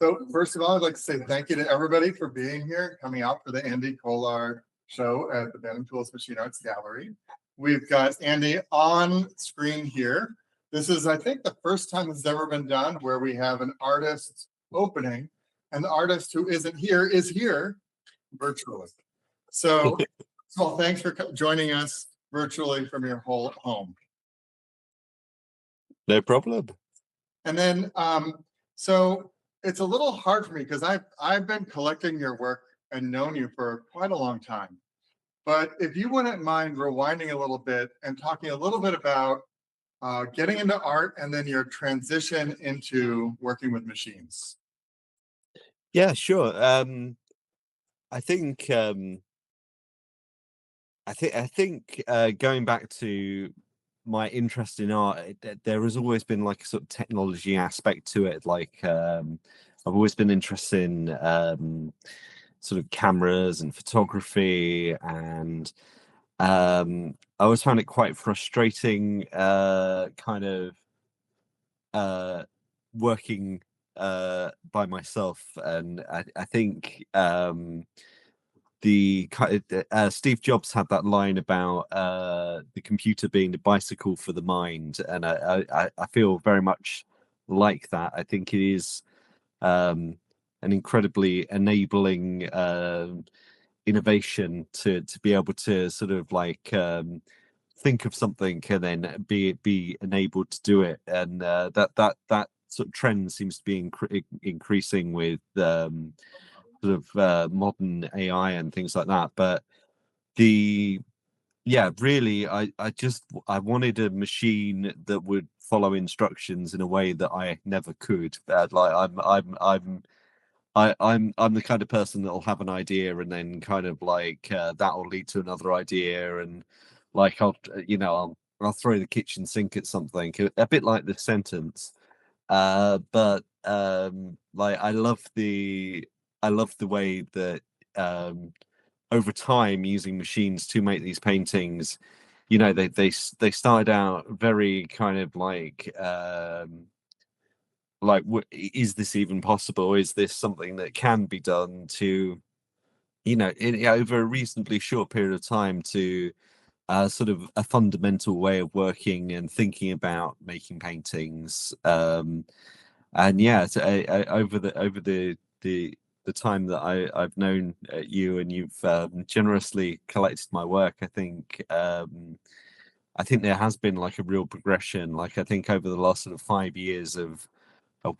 So first of all, I'd like to say thank you to everybody for being here, coming out for the Andee Kolar show at the Bantam Tools Machine Arts Gallery. We've got Andee on screen here. This is, I think, the first time this has ever been done where we have an artist opening, and the artist who isn't here is here virtually. So, thanks for joining us virtually from your whole home. No problem. And then, so it's a little hard for me because I've been collecting your work and known you for quite a long time. But if you wouldn't mind rewinding a little bit and talking a little bit about getting into art and then your transition into working with machines. Yeah, sure. I think going back to my interest in art, there has always been like a sort of technology aspect to it. Like I've always been interested in sort of cameras and photography, and I always found it quite frustrating, kind of working by myself. And I think Steve Jobs had that line about the computer being the bicycle for the mind, and I feel very much like that. I think it is an incredibly enabling innovation to be able to sort of like think of something and then be enabled to do it, and that sort of trend seems to be increasing with sort of modern AI and things like that. But really, I wanted a machine that would follow instructions in a way that I never could. Like I'm the kind of person that'll have an idea and then kind of like that'll lead to another idea, and like I'll throw the kitchen sink at something, a bit like the sentence. But like I love the way that over time, using machines to make these paintings, they started out very kind of like is this even possible? Is this something that can be done to, over a reasonably short period of time, to sort of a fundamental way of working and thinking about making paintings. And yeah, so over the time that I've known you, and you've generously collected my work, I think there has been like a real progression. Like I think over the last sort of 5 years of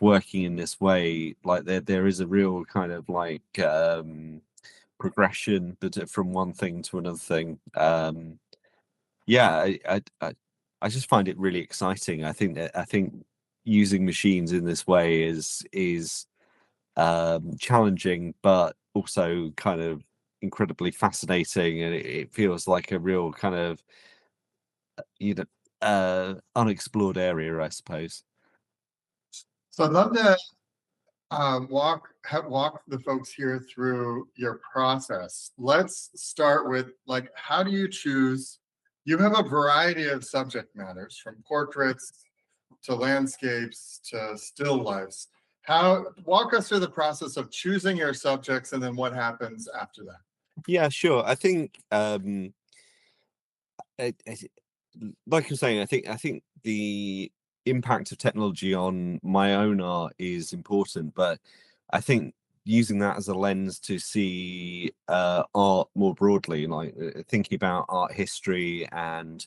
working in this way, like there is a real kind of like progression, but from one thing to another thing. Yeah, I just find it really exciting. I think using machines in this way is challenging, but also kind of incredibly fascinating, and it feels like a real kind of you know unexplored area, I suppose. So I'd love to walk the folks here through your process. Let's start with like, how do you choose? You have a variety of subject matters, from portraits to landscapes to still lifes. How walk us through the process of choosing your subjects and then what happens after that? Yeah, sure. I think like you're saying, I think the impact of technology on my own art is important, but I think using that as a lens to see art more broadly, like thinking about art history and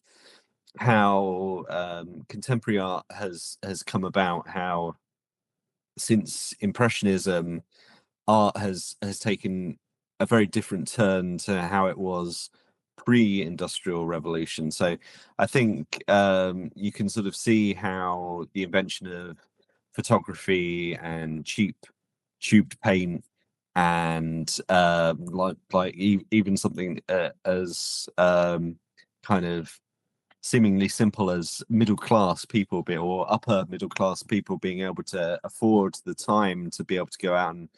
how contemporary art has come about, how since Impressionism, art has taken a very different turn to how it was pre-industrial revolution. So I think you can sort of see how the invention of photography and cheap tubed paint, and even something as kind of seemingly simple as middle class people or upper middle class people being able to afford the time to be able to go out and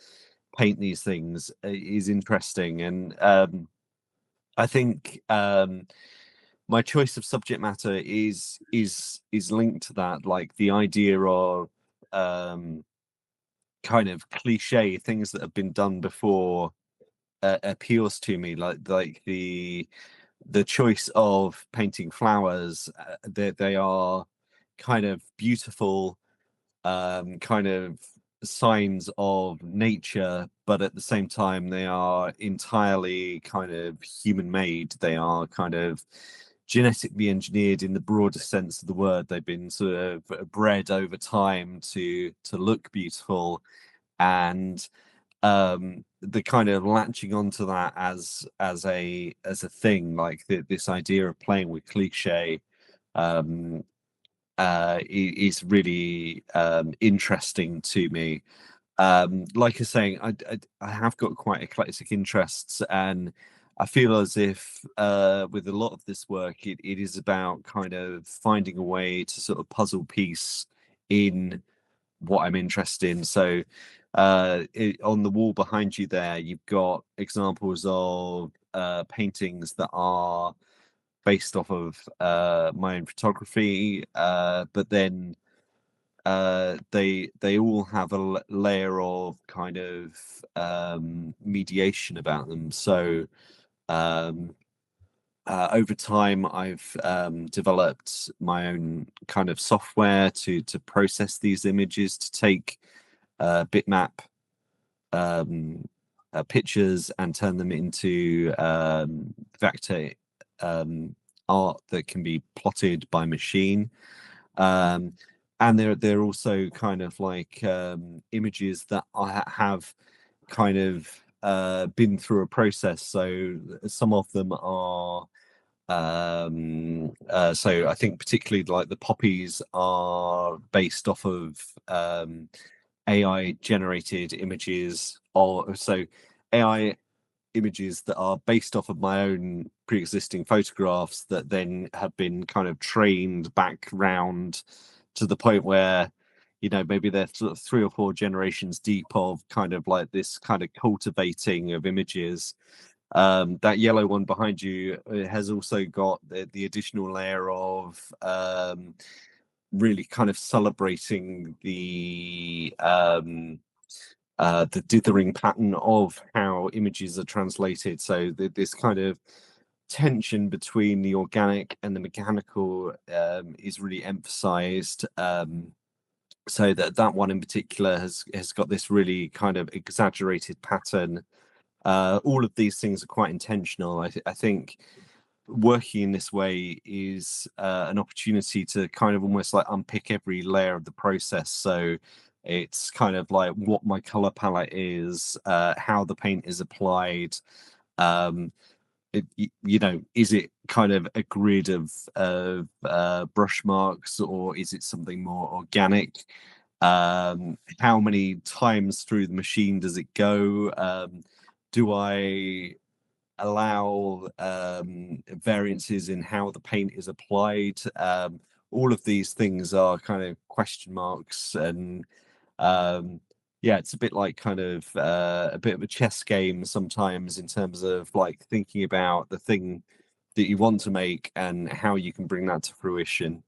paint these things is interesting. And I think my choice of subject matter is linked to that, like the idea of kind kind of cliche things that have been done before appeals to me, like the choice of painting flowers. They are kind of beautiful, kind of signs of nature, but at the same time they are entirely kind of human made. They are kind of genetically engineered in the broader sense of the word. They've been sort of bred over time to look beautiful, and the kind of latching onto that as a thing, like this idea of playing with cliche, um is really interesting to me. Like I was saying, I have got quite eclectic interests, and I feel as if with a lot of this work, it is about kind of finding a way to sort of puzzle piece in what I'm interested in. So on the wall behind you there, you've got examples of paintings that are based off of my own photography, but then they all have a layer of kind of mediation about them. So um, over time, I've developed my own kind of software to process these images, to take bitmap pictures and turn them into vector art that can be plotted by machine. And they're also kind of like images that I have kind of been through a process. So some of them are so I think particularly like the poppies are based off of AI generated images, or so AI images that are based off of my own pre-existing photographs that then have been kind of trained back round to the point where, you know, maybe they're sort of 3 or 4 generations deep of kind of like this kind of cultivating of images. That yellow one behind you has also got the additional layer of really kind of celebrating the dithering pattern of how images are translated. So this kind of tension between the organic and the mechanical is really emphasized. So that one in particular has got this really kind of exaggerated pattern. All of these things are quite intentional. I think working in this way is an opportunity to kind of almost like unpick every layer of the process. So it's kind of like what my color palette is, how the paint is applied. You know, is it kind of a grid of brush marks, or is it something more organic? How many times through the machine does it go? Do I allow variances in how the paint is applied? All of these things are kind of question marks, and yeah, it's a bit like kind of a bit of a chess game sometimes, in terms of like thinking about the thing that you want to make and how you can bring that to fruition.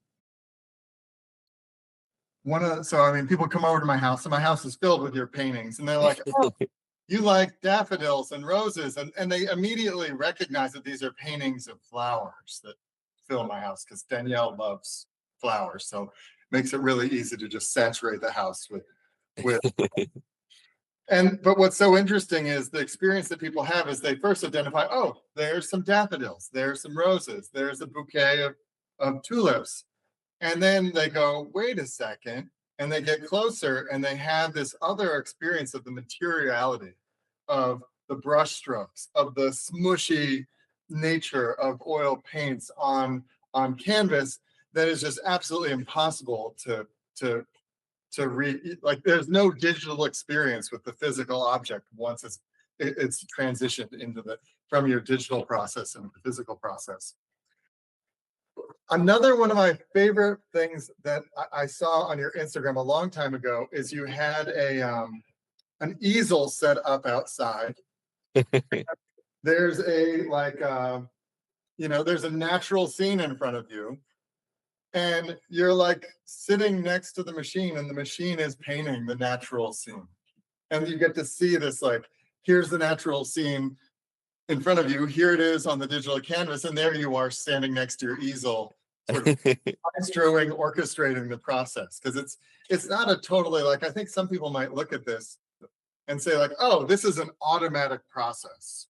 So I mean, people come over to my house, and my house is filled with your paintings, and they're like, "Oh, you like daffodils and roses," and they immediately recognize that these are paintings of flowers that fill my house, because Danielle loves flowers, so it makes it really easy to just saturate the house with. But what's so interesting is the experience that people have is they first identify, oh, there's some daffodils, there's some roses, there's a bouquet of tulips. And then they go, wait a second. And they get closer, and they have this other experience of the materiality of the brush strokes, of the smushy nature of oil paints on canvas, that is just absolutely impossible to read. Like, there's no digital experience with the physical object once it's transitioned into the from your digital process into the physical process. Another one of my favorite things that I saw on your Instagram a long time ago is you had an easel set up outside. There's there's a natural scene in front of you, and you're like sitting next to the machine, and the machine is painting the natural scene. And you get to see this, like, here's the natural scene in front of you, here it is on the digital canvas, and there you are standing next to your easel, sort of maestroing, orchestrating the process. Because it's not a totally, like, I think some people might look at this and say, like, oh, this is an automatic process.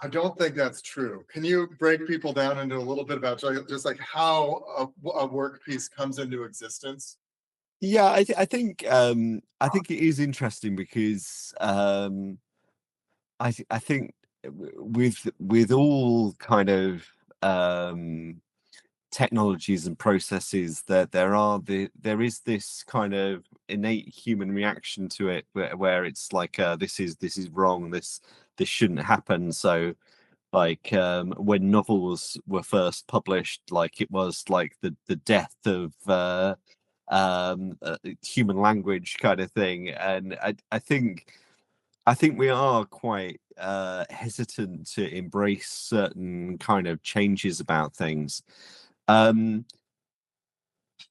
I don't think that's true. Can you break people down into a little bit about just like how a work piece comes into existence? Yeah, I think it is interesting because I think with all kind of technologies and processes that there is this kind of innate human reaction to it where it's like this is wrong, this shouldn't happen. So like when novels were first published, like it was like the death of human language kind of thing. And I think we are quite hesitant to embrace certain kind of changes about things. um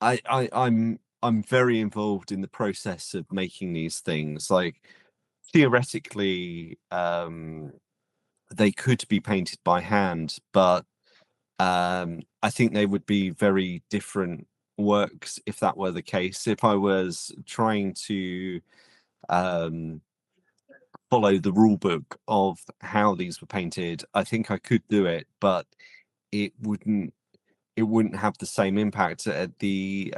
I'm very involved in the process of making these things. Like theoretically, they could be painted by hand, but I think they would be very different works if that were the case. If I was trying to um, follow the rule book of how these were painted, I think I could do it, but it wouldn't it wouldn't have the same impact. The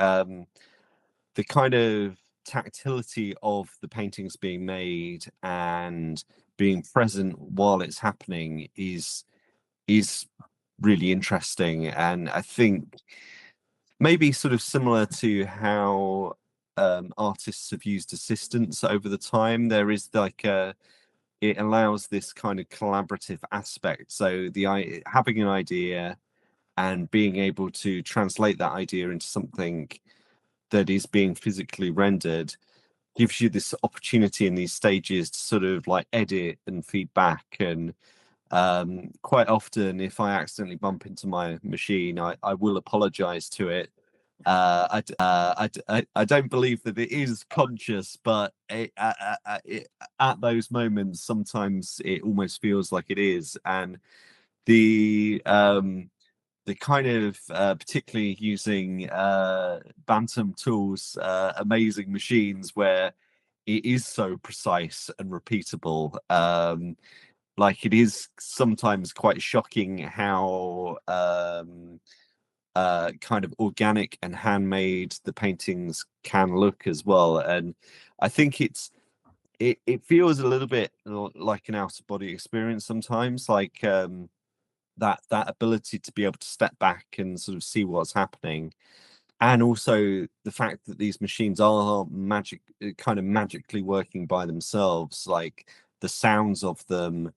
kind of tactility of the paintings being made and being present while it's happening is really interesting. And I think maybe sort of similar to how artists have used assistants over the time, there is like it allows this kind of collaborative aspect. So having an idea and being able to translate that idea into something that is being physically rendered gives you this opportunity in these stages to sort of like edit and feedback. And quite often if I accidentally bump into my machine, I will apologize to it. I don't believe that it is conscious, but at those moments sometimes it almost feels like it is. And the kind of particularly using Bantam tools, amazing machines where it is so precise and repeatable. Like it is sometimes quite shocking how kind of organic and handmade the paintings can look as well. And I think it feels a little bit like an out of body experience sometimes, like that ability to be able to step back and sort of see what's happening. And also the fact that these machines are kind of magically working by themselves. Like the sounds of them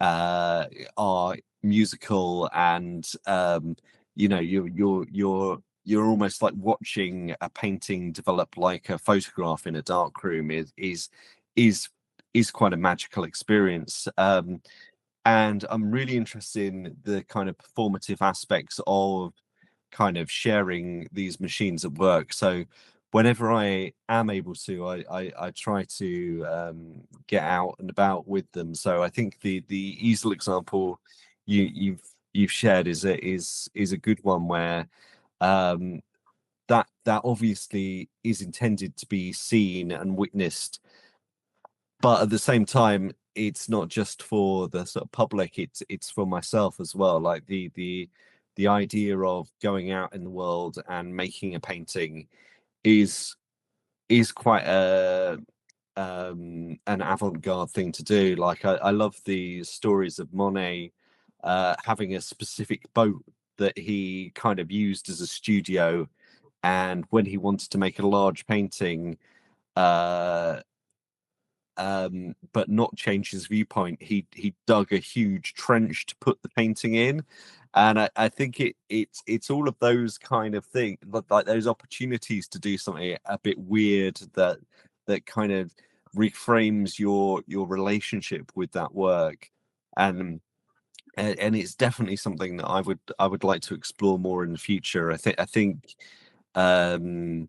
uh are musical, and you're almost like watching a painting develop like a photograph in a dark room is is quite a magical experience. And I'm really interested in the kind of performative aspects of kind of sharing these machines at work. So whenever I am able to, I try to get out and about with them. So I think the easel example you've shared is a good one where um, that obviously is intended to be seen and witnessed, but at the same time it's not just for the sort of public, it's for myself as well. Like the idea of going out in the world and making a painting is quite a an avant-garde thing to do. Like I love the stories of Monet having a specific boat that he kind of used as a studio, and when he wanted to make a large painting uh but not change his viewpoint, he dug a huge trench to put the painting in. And I think it's all of those kind of things, like those opportunities to do something a bit weird that kind of reframes your relationship with that work. And and it's definitely something that I would like to explore more in the future. I think um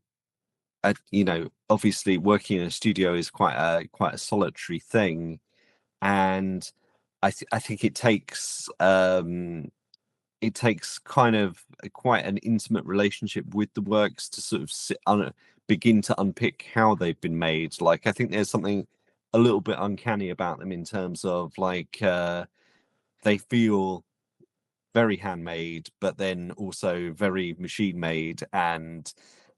you know, obviously working in a studio is quite a solitary thing, and I think it takes kind of quite an intimate relationship with the works to sort of begin to unpick how they've been made. Like, I think there's something a little bit uncanny about them in terms of like they feel very handmade, but then also very machine made, and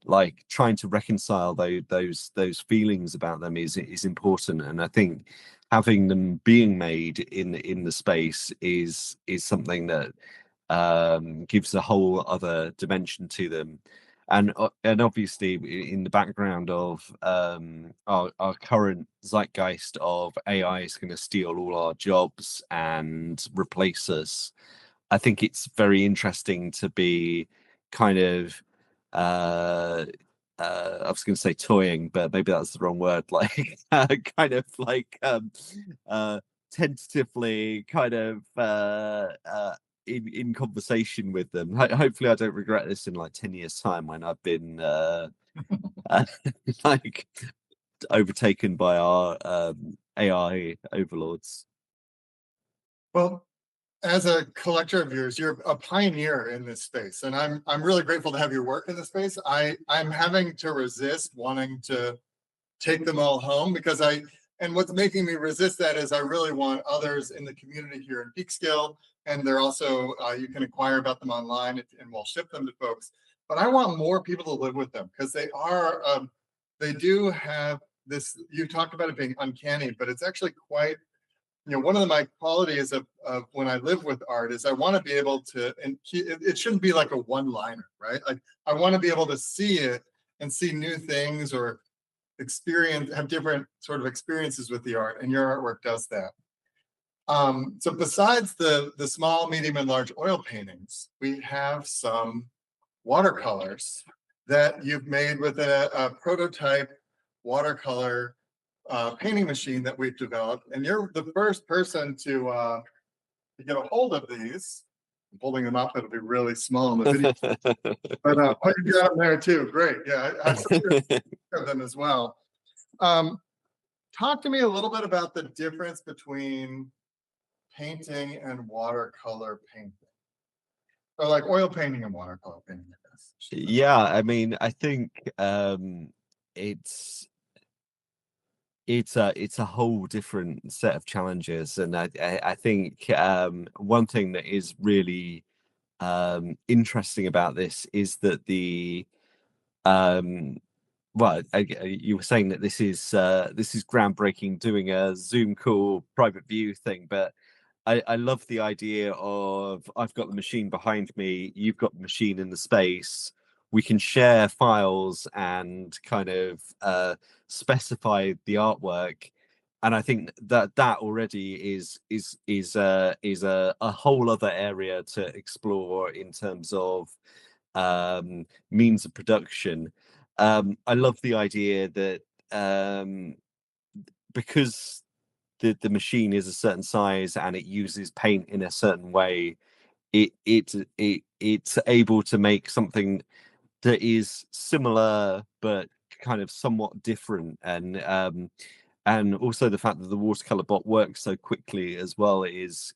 like trying to reconcile those feelings about them is important. And I think having them being made in the space is something that gives a whole other dimension to them. And obviously in the background of our current zeitgeist of AI is going to steal all our jobs and replace us, I think it's very interesting to be kind of uh I was going to say toying, but maybe that's the wrong word. Like kind of like uh tentatively kind of in conversation with them. Hopefully I don't regret this in like 10 years time when I've been uh, like overtaken by our AI overlords. Well, as a collector of yours, you're a pioneer in this space, and I'm really grateful to have your work in this space. I'm having to resist wanting to take them all home because and what's making me resist that is I really want others in the community here in Peekskill, and they're also you can inquire about them online, and we'll ship them to folks. But I want more people to live with them because they do have this. You talked about it being uncanny, but it's actually quite, one of my qualities of when I live with art is I want to be able to, and it shouldn't be like a one-liner, right? Like I want to be able to see it and see new things or have different sort of experiences with the art, and your artwork does that. So besides the small, medium, and large oil paintings, we have some watercolors that you've made with a prototype watercolor painting machine that we've developed, and you're the first person to get a hold of these. I'm holding them up; it'll be really small in the video, but you got them there too. Great, yeah, I have some of them as well. Talk to me a little bit about the difference between painting and watercolor painting, or like oil painting and watercolor painting, I guess. Yeah, I mean, I think it's it's a whole different set of challenges, and I think one thing that is really interesting about this is that the well, you were saying that this is groundbreaking, doing a Zoom call private view thing, but I love the idea of I've got the machine behind me, you've got the machine in the space. We can share files and kind of specify the artwork, and I think that that already is a whole other area to explore in terms of means of production. I love the idea that because the machine is a certain size and it uses paint in a certain way, it's able to make something that is similar but kind of somewhat different. And also the fact that the watercolor bot works so quickly as well is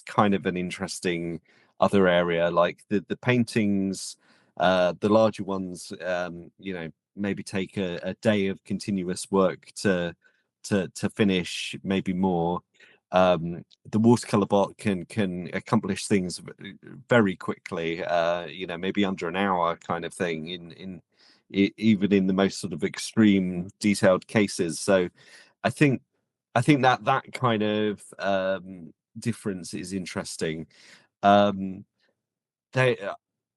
kind of an interesting other area. Like the paintings, the larger ones, you know, maybe take a day of continuous work to finish, maybe more. The watercolor bot can accomplish things very quickly, you know, maybe under an hour kind of thing even in the most sort of extreme detailed cases. So I think that kind of difference is interesting. um they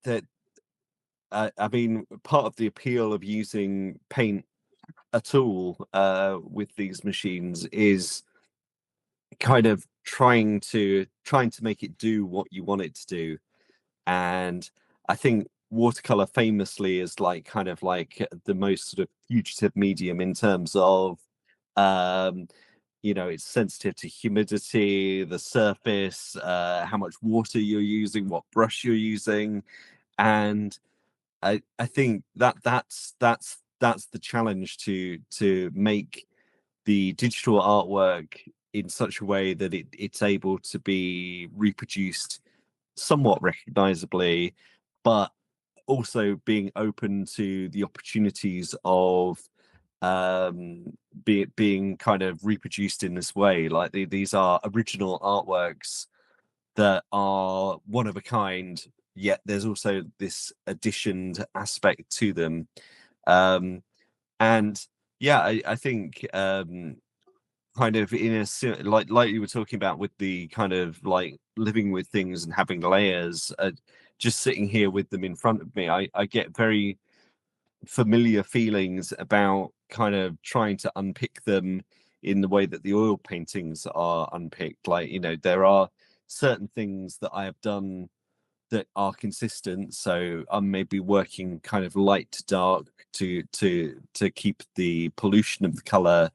that I mean, part of the appeal of using paint at all with these machines is kind of trying to make it do what you want it to do. And I think watercolor famously is like kind of like the most sort of fugitive medium in terms of um you know, it's sensitive to humidity, the surface, how much water you're using, what brush you're using. And I think that that's that's the challenge, to make the digital artwork in such a way that it's able to be reproduced somewhat recognizably, but also being open to the opportunities of being kind of reproduced in this way. Like these are original artworks that are one of a kind, yet there's also this additioned aspect to them. And yeah, I think kind of in a like you were talking about with the kind of like living with things and having layers, just sitting here with them in front of me, I get very familiar feelings about kind of trying to unpick them in the way that the oil paintings are unpicked. Like, you know, there are certain things that I have done that are consistent, so I'm maybe working kind of light to dark to keep the pollution of the color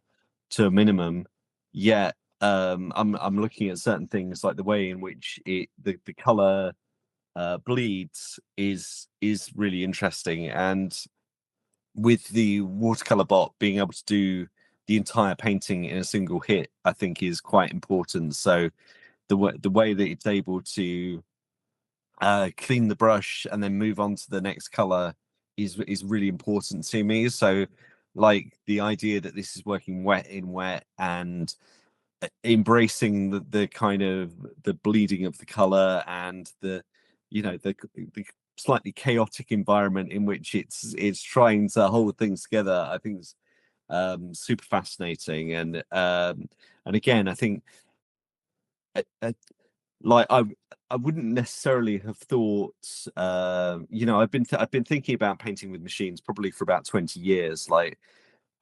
to a minimum. Yet I'm looking at certain things like the way in which the color bleeds is really interesting. And with the watercolor bot being able to do the entire painting in a single hit, I think is quite important. So the way that it's able to clean the brush and then move on to the next color is really important to me. So like the idea that this is working wet in wet, and embracing the kind of the bleeding of the color, and the, you know, the slightly chaotic environment in which it's trying to hold things together, I think is super fascinating. And again, I think uh, like I wouldn't necessarily have thought, you know, I've been thinking about painting with machines probably for about 20 years, like,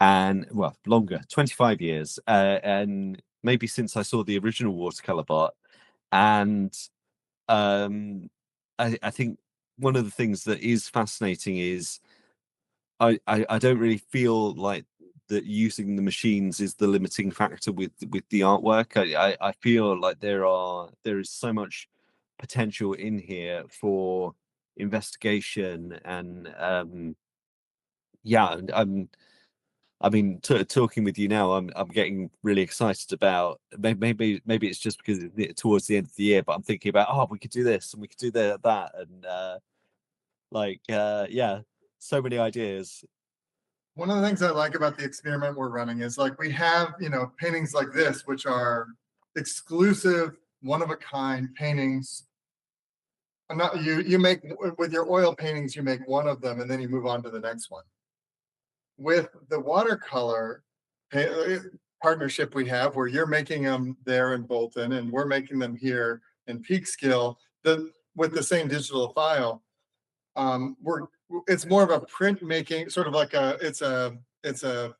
and well, longer, 25 years, and maybe since I saw the original watercolor bot. And I think one of the things that is fascinating is I don't really feel like that using the machines is the limiting factor with the artwork. I feel like there is so much potential in here for investigation. And yeah, and I mean, talking with you now, I'm getting really excited about, maybe it's just because towards the end of the year, but I'm thinking about, oh, we could do this and we could do that, and yeah, so many ideas. One of the things I like about the experiment we're running is like we have, you know, paintings like this, which are exclusive, one of a kind paintings. I'm not, you make with your oil paintings, you make one of them and then you move on to the next one. With the watercolor partnership we have, where you're making them there in Bolton and we're making them here in Peekskill, with the same digital file, we're it's more of a print making, sort of like it's more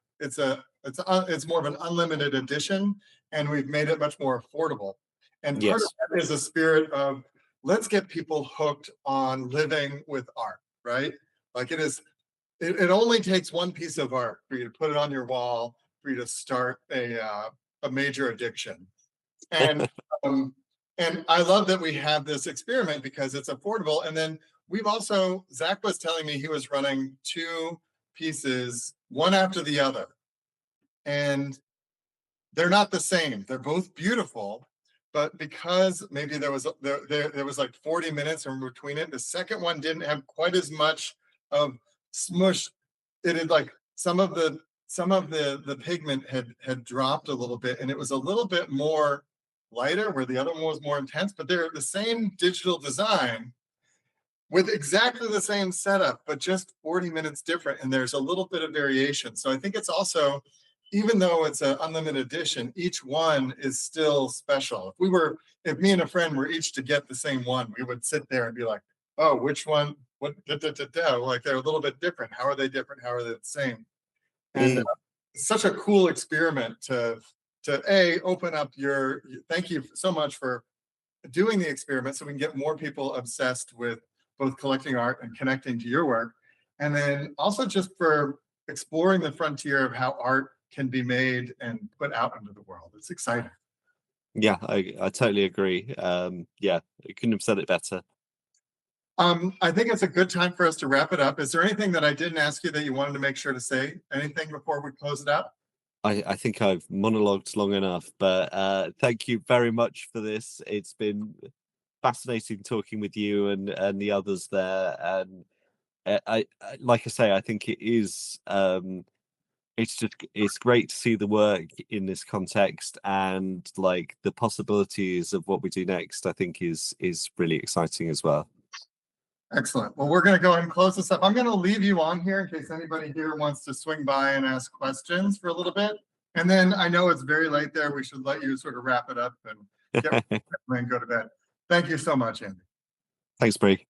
of an unlimited edition, and we've made it much more affordable. And part of Yes. that is a spirit of, let's get people hooked on living with art, right? Like it only takes one piece of art for you to put it on your wall, for you to start a major addiction. And um, and I love that we have this experiment because it's affordable. And then we've also, Zach was telling me he was running two pieces, one after the other, and they're not the same. They're both beautiful, but because maybe there was like 40 minutes in between it, the second one didn't have quite as much of smush. It had like some of the pigment had dropped a little bit, and it was a little bit more lighter, where the other one was more intense. But they're the same digital design with exactly the same setup, but just 40 minutes different. And there's a little bit of variation. So I think it's also, even though it's an unlimited edition, each one is still special. If me and a friend were each to get the same one, we would sit there and be like, oh, which one? What? Da, da, da, da. Like they're a little bit different. How are they different? How are they the same? And Mm. it's such a cool experiment to open up your. Thank you so much for doing the experiment, so we can get more people obsessed with both collecting art and connecting to your work. And then also just for exploring the frontier of how art can be made and put out into the world. It's exciting. Yeah, I totally agree. Yeah, I couldn't have said it better. I think it's a good time for us to wrap it up. Is there anything that I didn't ask you that you wanted to make sure to say? Anything before we close it out? I think I've monologued long enough, but thank you very much for this. It's been fascinating talking with you and the others there. And like I say, I think it is. It's great to see the work in this context, and like the possibilities of what we do next. I think is really exciting as well. Excellent. Well, we're going to go ahead and close this up. I'm going to leave you on here in case anybody here wants to swing by and ask questions for a little bit. And then I know it's very late there. We should let you sort of wrap it up and get and go to bed. Thank you so much, Andy. Thanks, Bree.